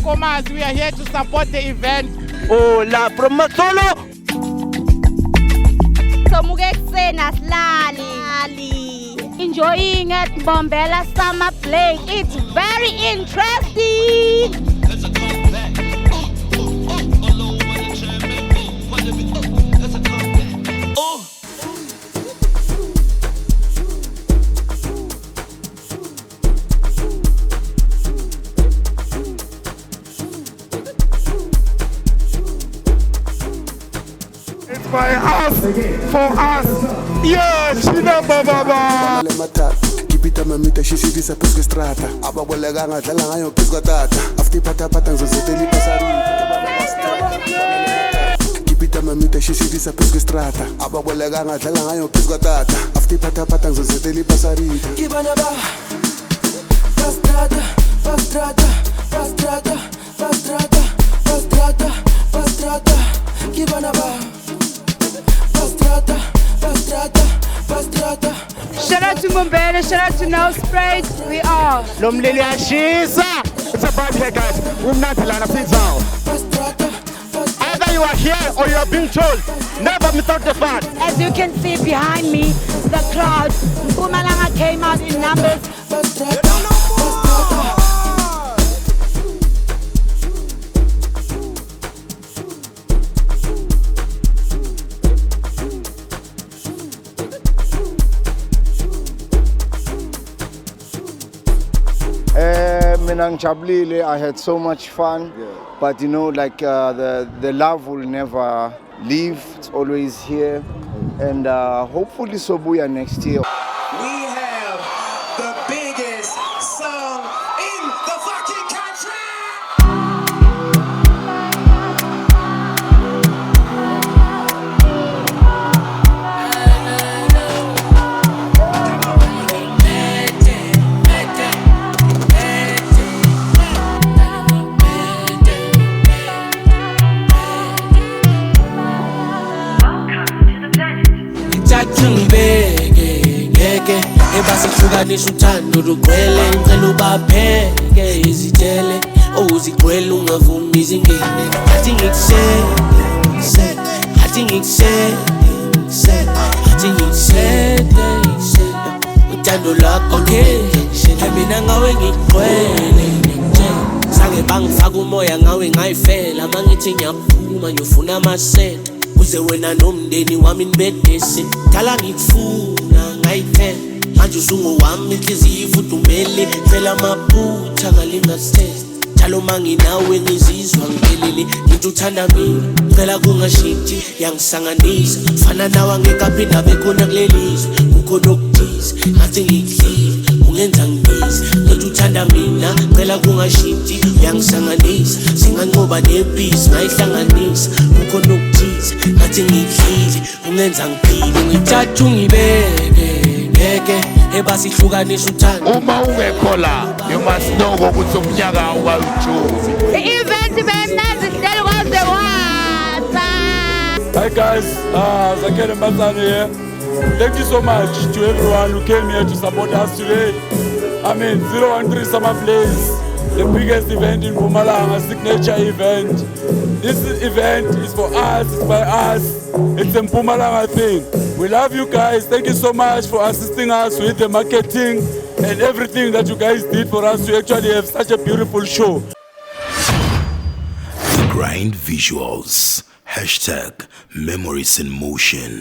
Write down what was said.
performers. We are here to support the event. Oh, la promotolo. Enjoying at Bombela Summer Play. It's very interesting. It's my house for us. Yeah, China Baba. Kipita mamita shishirisa pesque strata. Ababoleganga dlala ngayo pesque tata. After pata ngizozethela ipasari. Kipita mamita shishirisa pesque strata. Ababoleganga dlala ngayo pesque tata. After pata ngizozethela ipasari. Kibana ba. Pastrata. Kibana ba. Shout out to Mumbele, shout out to No Sprays. We are. Lomlili Ashisa. It's a bad here, guys. We're not Lana Pizza. Either you are here or you are being told. Never miss out the fun. As you can see behind me, the crowd. Mpumalanga came out in numbers. I had so much fun, but you know, like the love will never leave. It's always here, and hopefully Sobuya next year. We have the biggest song in the fucking country. Ebasihlukanisa uthando lugcwele ngicela ubapheke izitele owuzigcwele ungavumi izingene athi ngikusete uthando lakho ngeke mina ngawe ngigcwele nje sange bangifaka umoya ngawe ngayifela mangithi ngiyaphuma ngiyofuna amasente uze wena nomndeni wami nibedese dala ngikufuna ngayithela manje usungowami inhliziyo ifudumele phela amaphutha ngalingasese njalo manginawe ngizizwa ngiphelele ngithi uthanda mina phela kungashintshi yangisanganisa fana nawe angekaphinda bekhona kulelizwe kukhona okuthize ngathi ngikudlile ungenza ngibize ngithi uthanda mina phela kungashintshi yangisanganisa singanqoba nebhizi ngayihlanganisa kukhona okuthize ngathi ngikudlile ungenza ngiphile ngithatha ungibeke ebasihlukanisa uthando Uma ungekho la, you must know ukuthi umnyaka awujuzi. The event bemnazi sihleli kwaze kwasa. Hi guys, Zakere Mbazane here. Thank you so much to everyone who came here to support us today. I mean, 013 Summer Plays, the biggest event in Mpumalanga, signature event. This event is for us, it's by us. It's a Mpumalanga thing. We love you guys. Thank you so much for assisting us with the marketing and everything that you guys did for us to actually have such a beautiful show. The Grind Visuals. #Memories in Motion.